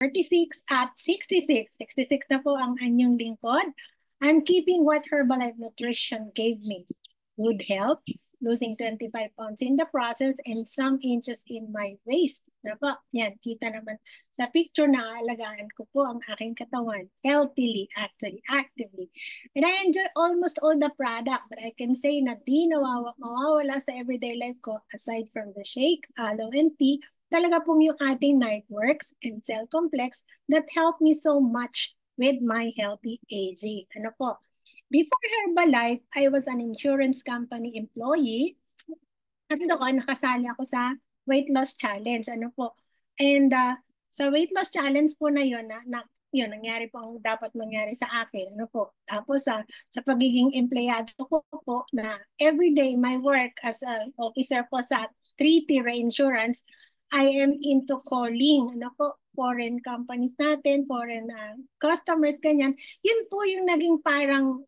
36 at 66. 66 na po ang anyong lingkod. I'm keeping what Herbalife Nutrition gave me. Good health, losing 25 pounds in the process, and some inches in my waist. Na po, yan, kita naman sa picture na alagaan ko po ang aking katawan healthily, actually, actively. And I enjoy almost all the product, but I can say na di mawawala sa everyday life ko aside from the shake, aloe, and tea. Talaga pong yung ating Nightworks and Cell Complex that help me so much with my healthy aging. Ano po? Before Herbalife, I was an insurance company employee. At doon, nakasali ako sa weight loss challenge. Ano po? And sa weight loss challenge po na yun, yun, nangyari po ang dapat mangyari sa akin. Ano po? Tapos sa pagiging empleyado ko po na everyday my work as an officer po sa 3T Reinsurance, I am into calling, ano po, foreign companies natin, foreign customers, ganyan. Yun po yung naging parang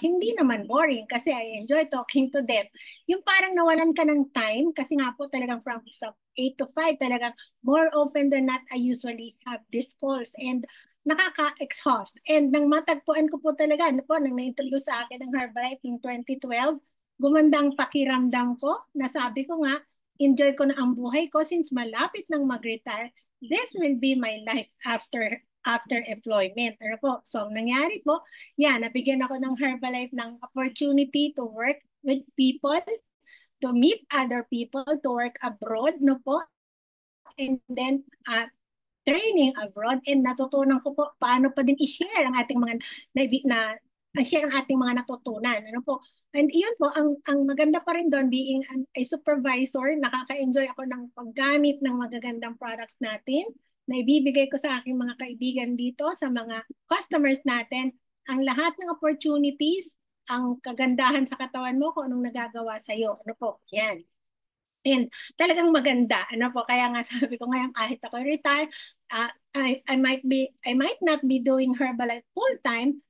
hindi naman boring kasi I enjoy talking to them. Yung parang nawalan ka ng time kasi nga po talagang from 8 to 5 talagang more often than not I usually have these calls and nakaka-exhaust. And nang matagpuan ko po talaga, ano po, nang na-introduce sa akin ng Herbalife in 2012, gumandang pakiramdam ko, nasabi ko nga, enjoy ko na ang buhay ko since malapit nang mag-retire. This will be my life after employment. Ano po? So, nangyari po, nabigyan ako ng Herbalife ng opportunity to work with people, to meet other people, to work abroad, no po? And then, training abroad, and natutunan ko po paano pa din i-share ang ating mga share ang ating mga natutunan. Ano po? And iyon po, ang maganda pa rin doon, being a supervisor, nakaka-enjoy ako ng paggamit ng magagandang products natin na ibibigay ko sa aking mga kaibigan dito, sa mga customers natin, ang lahat ng opportunities, ang kagandahan sa katawan mo, kung anong nagagawa sa'yo. Ano po? Yan. And talagang maganda. Ano po? Kaya nga sabi ko ngayon, kahit ako retire, I might not be doing Herbalife full-time,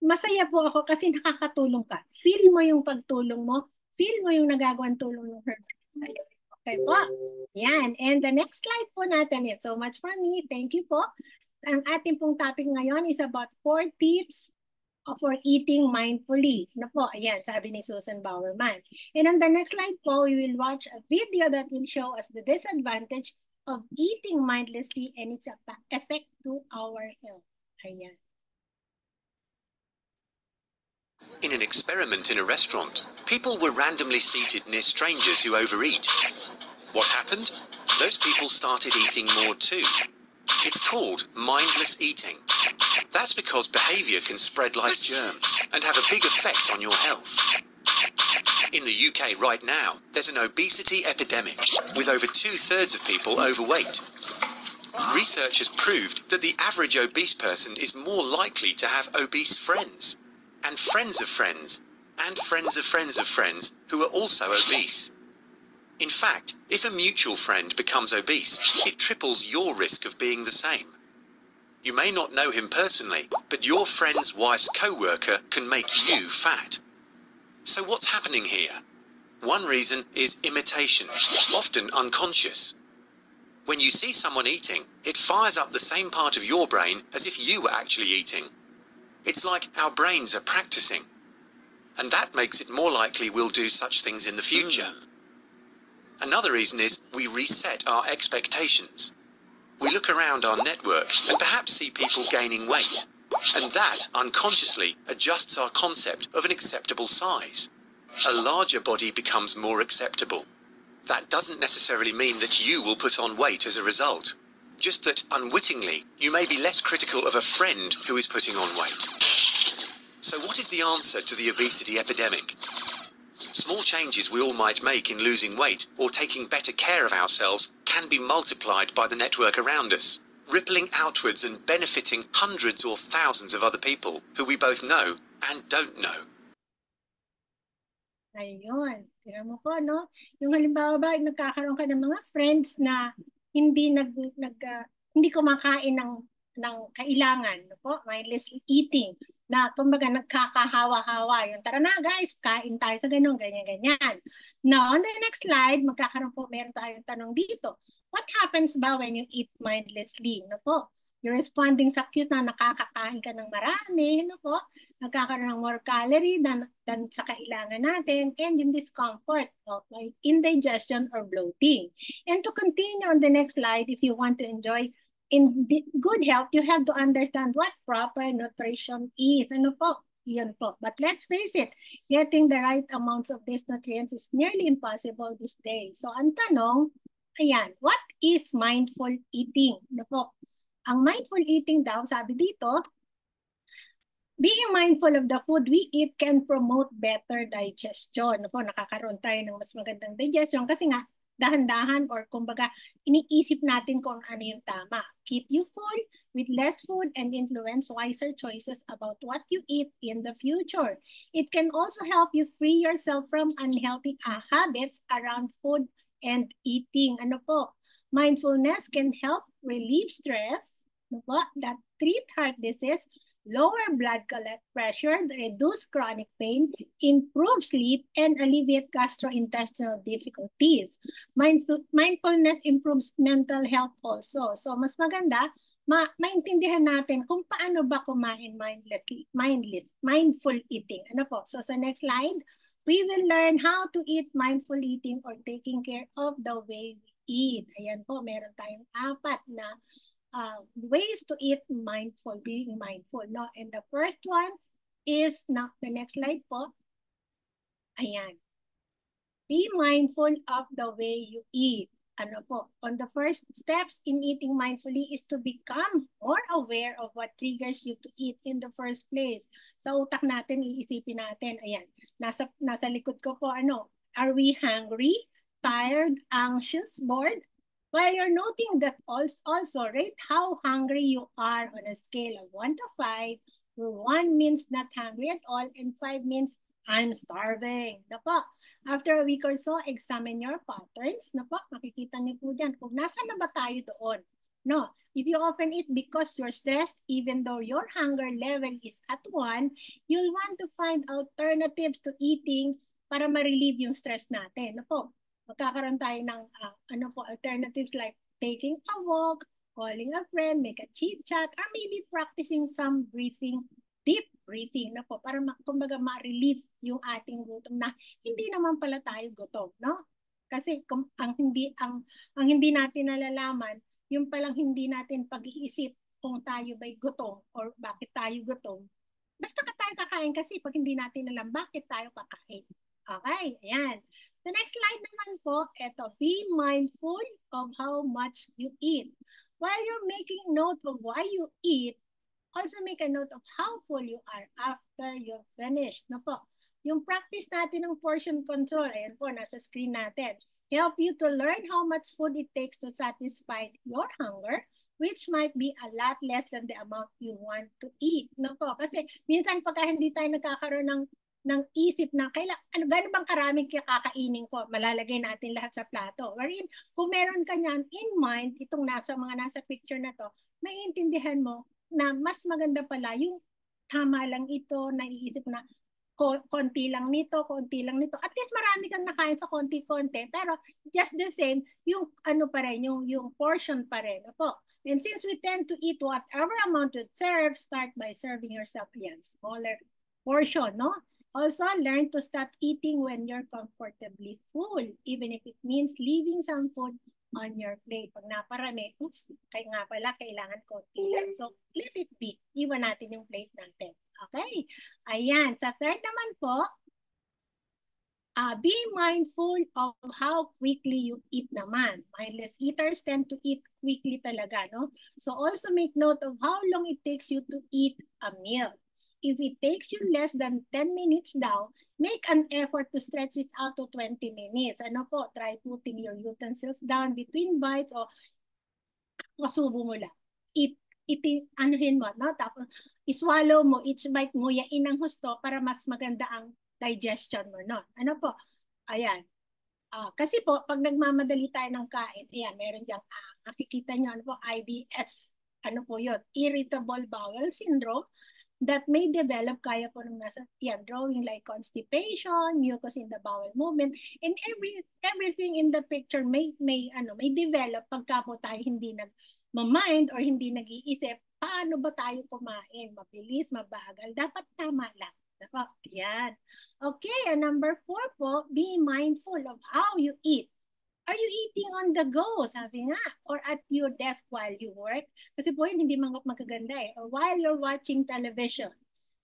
masaya po ako kasi nakakatulong ka. Feel mo yung pagtulong mo. Feel mo yung nagagawang tulong ng Herbalife. Okay po. Yan. And the next slide po natin. It's so much for me. Thank you po. Ang ating pong topic ngayon is about 4 tips for eating mindfully. Ano po? Ayan, sabi ni Susan Bowerman. And on the next slide po, we will watch a video that will show us the disadvantage of eating mindlessly and its effect to our health. Ayan. In an experiment in a restaurant, people were randomly seated near strangers who overeat. What happened? Those people started eating more too. It's called mindless eating. That's because behavior can spread like germs and have a big effect on your health. In the UK right now, there's an obesity epidemic, with over 2/3 of people overweight. Research has proved that the average obese person is more likely to have obese friends, and friends of friends, and friends of friends of friends who are also obese. In fact, if a mutual friend becomes obese, it triples your risk of being the same. You may not know him personally, but your friend's wife's co-worker can make you fat. So what's happening here? One reason is imitation, often unconscious. When you see someone eating, it fires up the same part of your brain as if you were actually eating. It's like our brains are practicing. And that makes it more likely we'll do such things in the future. Another reason is we reset our expectations. We look around our network and perhaps see people gaining weight. And that unconsciously adjusts our concept of an acceptable size. A larger body becomes more acceptable. That doesn't necessarily mean that you will put on weight as a result. Just that unwittingly, you may be less critical of a friend who is putting on weight. So what is the answer to the obesity epidemic? Small changes we all might make in losing weight or taking better care of ourselves can be multiplied by the network around us, rippling outwards and benefiting hundreds or thousands of other people who we both know and don't know. Ayun. Tingnan mo po, no? Yung halimbawa ba, nagkakaroon ka ng mga friends na hindi hindi kumakain ng kailangan, no po? Mindless eating. Na kumbaga nagkakahawa-hawa. Yung tara na guys, kain tayo sa ganun, ganyan-ganyan. Now, on the next slide, meron tayong tanong dito. What happens ba when you eat mindlessly? No po? You're responding sa cues na nakakakain ka ng marami, no po? Nagkakaroon ng more calorie than sa kailangan natin, and yung discomfort of indigestion or bloating. And to continue on the next slide, if you want to enjoy in good health, you have to understand what proper nutrition is. Ano po? Yun po. But let's face it, getting the right amounts of these nutrients is nearly impossible these days. So ang tanong, ayan, what is mindful eating? Ano po? Ang mindful eating daw, sabi dito, being mindful of the food we eat can promote better digestion. Ano po, nakakaroon tayo ng mas magandang digestion kasi nga, dahan-dahan or kumbaga, iniisip natin kung ano yung tama. Keep you full with less food and influence wiser choices about what you eat in the future. It can also help you free yourself from unhealthy habits around food and eating. Ano po? Mindfulness can help relieve stress, ano po, that treat heart disease, lower blood pressure, reduce chronic pain, improve sleep, and alleviate gastrointestinal difficulties. Mindfulness improves mental health also. So mas maganda, maintindihan natin kung paano ba kumain mindful eating. Ano po? So sa next slide, we will learn how to eat mindful eating or taking care of the way we eat. Ayan po, meron tayong 4 na ways to eat mindful, being mindful. No? And the first one is, now the next slide po. Ayan. Be mindful of the way you eat. Ano po? On the first steps in eating mindfully is to become more aware of what triggers you to eat in the first place. Sa utak natin, iisipin natin, ayan, nasa likod ko po, ano, are we hungry, tired, anxious, bored? While you're noting that also rate how hungry you are on a scale of 1 to 5, where 1 means not hungry at all and 5 means I'm starving. Napo, after a week or so, examine your patterns. Napo, makikita niyo po dyan kung nasa na ba tayo doon. No, if you often eat because you're stressed, even though your hunger level is at 1, you'll want to find alternatives to eating para ma-relieve yung stress natin. Napo, magkakaroon tayo ng alternatives like taking a walk, calling a friend, make a chit chat, or maybe practicing some deep breathing na po para kumbaga ma-relieve yung ating gutom na hindi naman pala tayo gutom, no? Kasi ang hindi natin nalalaman, yung palang hindi natin pag-iisip kung tayo ba'y gutom or bakit tayo gutom. Basta ka tayo kakain kasi pag hindi natin alam bakit tayo kakain. Okay, ayan. The next slide naman po, eto, be mindful of how much you eat. While you're making note of why you eat, also make a note of how full you are after you're finished. No po, yung practice natin ng portion control, ayan po, nasa screen natin, help you to learn how much food it takes to satisfy your hunger, which might be a lot less than the amount you want to eat. No po, kasi minsan pagka hindi tayo nagkakaroon ng isip na gano'n bang karaming kakainin ko, malalagay natin lahat sa plato. Wherein, kung meron ka niyan in mind, itong mga nasa picture na to, maiintindihan mo na mas maganda pala yung tama lang ito, naiisip na konti lang nito. At least marami kang nakain sa konti-konti, pero just the same, yung pa rin, yung portion pa rin. Opo. And since we tend to eat whatever amount you serve, start by serving yourself yan, smaller portion, no? Also, learn to stop eating when you're comfortably full, even if it means leaving some food on your plate. Pag naparami, oops, kaya nga pala, kailangan konti lang. So, let it be. Iwan natin yung plate natin. Okay? Ayan. Sa third naman po, be mindful of how quickly you eat naman. Mindless eaters tend to eat quickly talaga, no? So, also make note of how long it takes you to eat a meal. If it takes you less than 10 minutes daw, make an effort to stretch it out to 20 minutes. Ano po, try putting your utensils down between bites o kasubo mo lang. Anuhin mo, no? Tapos, iswallow mo, each bite mo, yain ang husto para mas maganda ang digestion mo, no? Ano po? Ayan. Kasi po, pag nagmamadali tayo ng kain, ayan, meron diyang, makikita nyo, ano po, IBS. Ano po yun? Irritable Bowel Syndrome. that may develop, kaya po ng nasa yan, drawing like constipation, mucus in the bowel movement, and everything in the picture may develop pagka po tayo hindi nag-mind or hindi nag-iisip, paano ba tayo kumain? Mabilis, mabagal, dapat tama lang. Yan. Okay, and number 4 po, be mindful of how you eat. Are you eating on the go? Sabi nga. Or at your desk while you work? Kasi po yun, hindi magaganda eh. Or while you're watching television.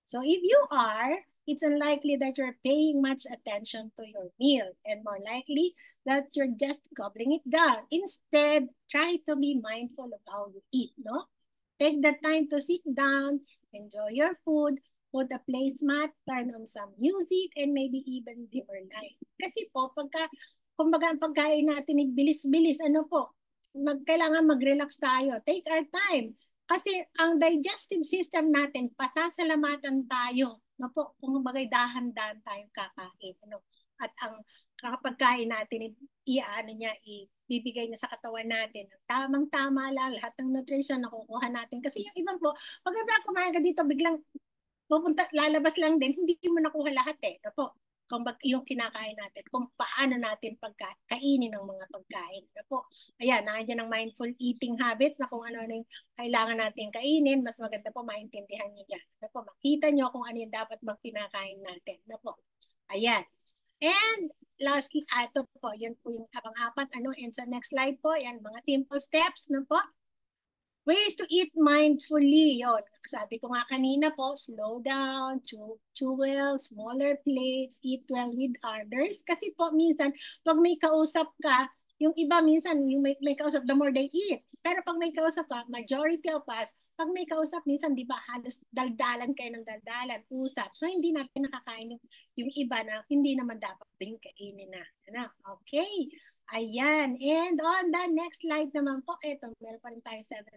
So if you are, it's unlikely that you're paying much attention to your meal and more likely that you're just gobbling it down. Instead, try to be mindful of how you eat, no? Take the time to sit down, enjoy your food, put a placemat, turn on some music, and maybe even dimmer light. Kasi po, kumbaga ang pagkain natin, bilis-bilis, kailangan mag-relax tayo. Take our time. Kasi ang digestive system natin, pasasalamatan tayo. Kumbaga dahan-dahan tayong kakain. At ang pagkain natin, ibibigay niya sa katawan natin. Tamang-tama lang, lahat ng nutrition nakukuha natin. Kasi yung ibang po, pag kumain ka dito, biglang lalabas lang din, hindi mo nakuha lahat eh. Kung yung kinakain natin, kung paano natin kainin ng mga pagkain. Ayan, nandiyan ang mindful eating habits na kung ano yung kailangan natin kainin, mas maganda po maintindihan nyo yan. Makita nyo kung ano yung dapat kinakain natin. Ayan. And lastly, ito po, yan po yung pang-apat. And sa next slide po, yan, mga simple steps. Ways to eat mindfully. Yon. Sabi ko nga kanina po, slow down, chew well, smaller plates, eat well with others. Kasi po minsan, pag may kausap ka, yung iba minsan, yung may kausap, the more they eat. Pero pag may kausap ka, majority of us, pag may kausap, minsan, di ba, halos daldalan kayo ng daldalan, usap. So, hindi natin nakakain yung iba na hindi naman dapat din kainin na. Okay. Ayan. And on the next slide naman po, meron pa rin tayo 7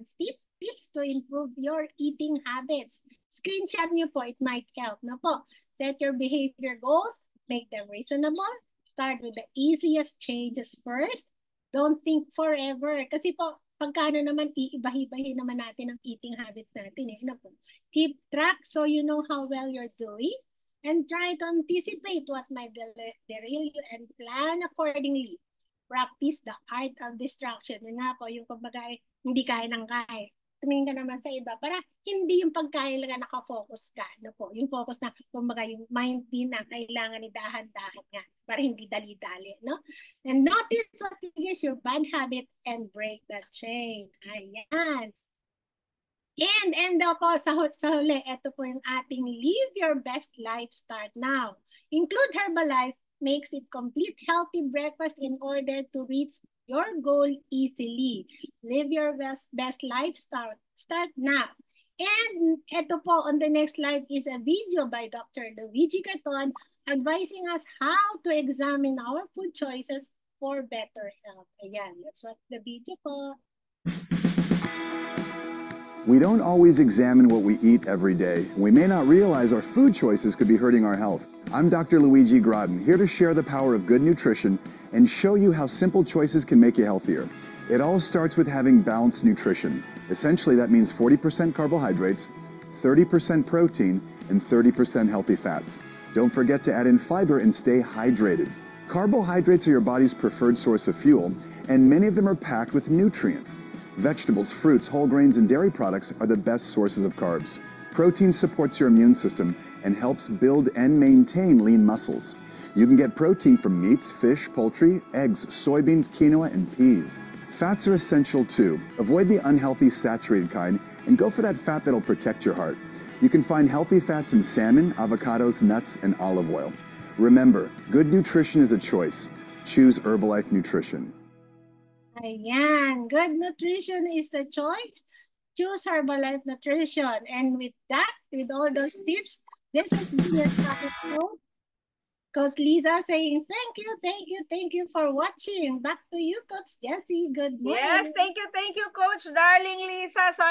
tips to improve your eating habits. Screenshot nyo po, it might help. Set your behavior goals, make them reasonable, start with the easiest changes first. Don't think forever. Kasi po, pagkano naman, iibahi-bahi naman natin ang eating habits natin. Keep track so you know how well you're doing and try to anticipate what might derail you and plan accordingly. Practice the art of distraction. Yun nga po, yung kumbaga hindi kaya ng kaya. Tumingin ka naman sa iba para hindi yung pagkain lang nakafocus ka. Yung focus na, kumbaga yung mind din na kailangan ni dahan-dahan nga para hindi dali-dali. And notice what is your bad habit and break that chain. Ayan. And po, sa huli, ito po yung ating live your best life start now. Include Herbalife makes it complete healthy breakfast in order to reach your goal easily. Live your best life start now. And ito po, on the next slide is a video by Dr. Luigi Carton advising us how to examine our food choices for better health. Ayan, let's watch the video po. We don't always examine what we eat every day. We may not realize our food choices could be hurting our health. I'm Dr. Luigi Grodin, here to share the power of good nutrition and show you how simple choices can make you healthier. It all starts with having balanced nutrition. Essentially, that means 40% carbohydrates, 30% protein, and 30% healthy fats. Don't forget to add in fiber and stay hydrated. Carbohydrates are your body's preferred source of fuel, and many of them are packed with nutrients. Vegetables, fruits, whole grains, and dairy products are the best sources of carbs. Protein supports your immune system and helps build and maintain lean muscles. You can get protein from meats, fish, poultry, eggs, soybeans, quinoa, and peas. Fats are essential too. Avoid the unhealthy saturated kind and go for that fat that'll protect your heart. You can find healthy fats in salmon, avocados, nuts, and olive oil. Remember, good nutrition is a choice. Choose Herbalife Nutrition. Ayan, good nutrition is a choice. Choose Herbalife Nutrition. And with that, with all those tips, this has been your episode. Coach Lisa saying thank you for watching. Back to you, Coach Jessie. Good morning. Yes, thank you, Coach Darling Lisa. So